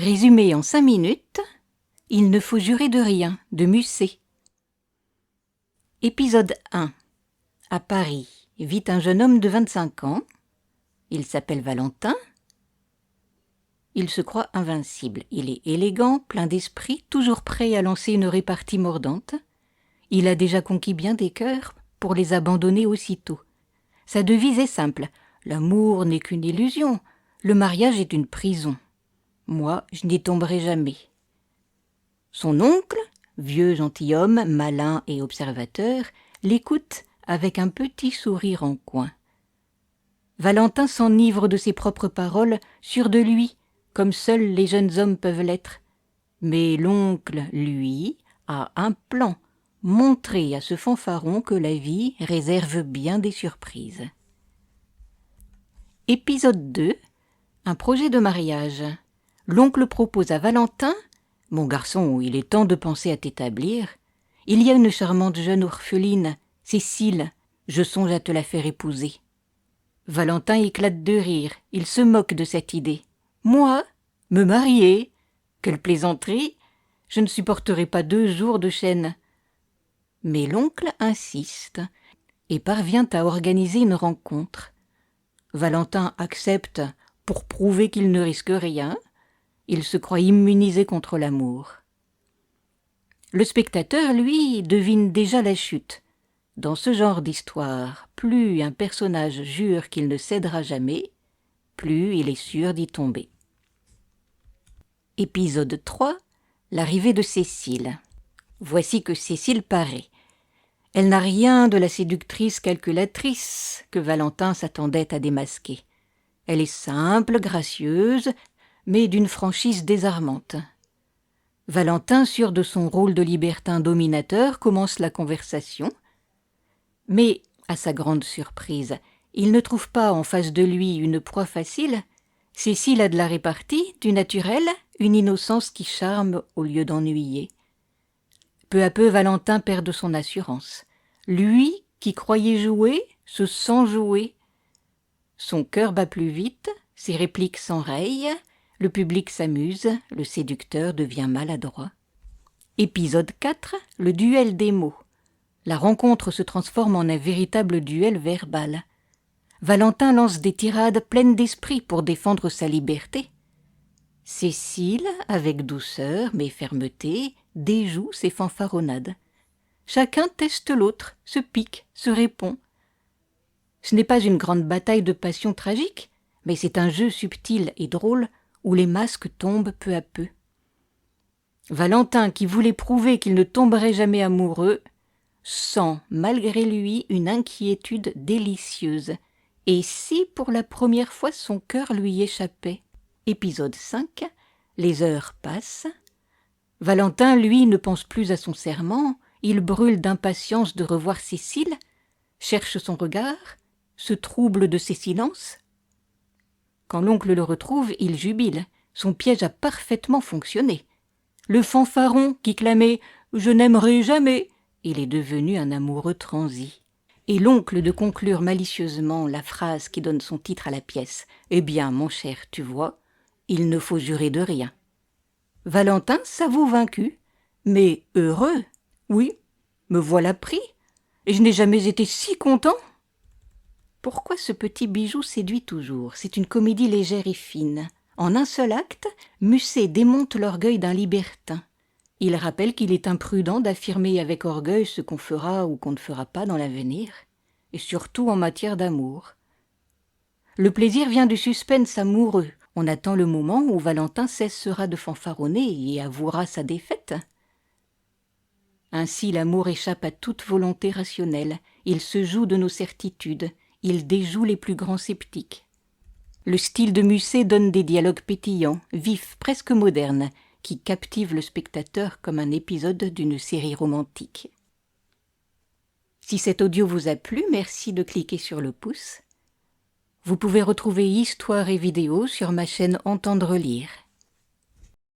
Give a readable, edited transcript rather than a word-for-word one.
Résumé en 5 minutes, il ne faut jurer de rien, de Musset. Épisode 1. À Paris, vit un jeune homme de 25 ans. Il s'appelle Valentin. Il se croit invincible. Il est élégant, plein d'esprit, toujours prêt à lancer une répartie mordante. Il a déjà conquis bien des cœurs pour les abandonner aussitôt. Sa devise est simple. L'amour n'est qu'une illusion. Le mariage est une prison. Moi, je n'y tomberai jamais. Son oncle, vieux gentilhomme, malin et observateur, l'écoute avec un petit sourire en coin. Valentin s'enivre de ses propres paroles, sûr de lui, comme seuls les jeunes hommes peuvent l'être. Mais l'oncle, lui, a un plan, montrer à ce fanfaron que la vie réserve bien des surprises. Épisode 2. Un projet de mariage. L'oncle propose à Valentin « Mon garçon, il est temps de penser à t'établir. Il y a une charmante jeune orpheline, Cécile, je songe à te la faire épouser. » Valentin éclate de rire, il se moque de cette idée. « Moi, me marier? Quelle plaisanterie! Je ne supporterai pas 2 jours de chaîne. » Mais l'oncle insiste et parvient à organiser une rencontre. Valentin accepte pour prouver qu'il ne risque rien. Il se croit immunisé contre l'amour. Le spectateur, lui, devine déjà la chute. Dans ce genre d'histoire, plus un personnage jure qu'il ne cédera jamais, plus il est sûr d'y tomber. Épisode 3. L'arrivée de Cécile. Voici que Cécile paraît. Elle n'a rien de la séductrice calculatrice que Valentin s'attendait à démasquer. Elle est simple, gracieuse, mais d'une franchise désarmante. Valentin, sûr de son rôle de libertin dominateur, commence la conversation. Mais, à sa grande surprise, il ne trouve pas en face de lui une proie facile. Cécile a de la répartie, du naturel, une innocence qui charme au lieu d'ennuyer. Peu à peu, Valentin perd de son assurance. Lui, qui croyait jouer, se sent jouer. Son cœur bat plus vite, ses répliques s'enrayent, le public s'amuse, le séducteur devient maladroit. Épisode 4. Le duel des mots. La rencontre se transforme en un véritable duel verbal. Valentin lance des tirades pleines d'esprit pour défendre sa liberté. Cécile, avec douceur mais fermeté, déjoue ses fanfaronnades. Chacun teste l'autre, se pique, se répond. Ce n'est pas une grande bataille de passion tragique, mais c'est un jeu subtil et drôle où les masques tombent peu à peu. Valentin, qui voulait prouver qu'il ne tomberait jamais amoureux, sent malgré lui une inquiétude délicieuse. Et si pour la première fois son cœur lui échappait? Épisode 5. Les heures passent. Valentin, lui, ne pense plus à son serment. Il brûle d'impatience de revoir Cécile, cherche son regard, se trouble de ses silences. Quand l'oncle le retrouve, il jubile. Son piège a parfaitement fonctionné. Le fanfaron qui clamait « Je n'aimerai jamais », il est devenu un amoureux transi. Et l'oncle de conclure malicieusement la phrase qui donne son titre à la pièce « Eh bien, mon cher, tu vois, il ne faut jurer de rien. » Valentin s'avoue vaincu, mais heureux. Oui, me voilà pris, et je n'ai jamais été si content. Pourquoi ce petit bijou séduit toujours? C'est une comédie légère et fine. En un seul acte, Musset démonte l'orgueil d'un libertin. Il rappelle qu'il est imprudent d'affirmer avec orgueil ce qu'on fera ou qu'on ne fera pas dans l'avenir, et surtout en matière d'amour. Le plaisir vient du suspense amoureux. On attend le moment où Valentin cessera de fanfaronner et avouera sa défaite. Ainsi l'amour échappe à toute volonté rationnelle. Il se joue de nos certitudes. Il déjoue les plus grands sceptiques. Le style de Musset donne des dialogues pétillants, vifs, presque modernes, qui captivent le spectateur comme un épisode d'une série romantique. Si cet audio vous a plu, merci de cliquer sur le pouce. Vous pouvez retrouver histoire et vidéos sur ma chaîne Entendre lire.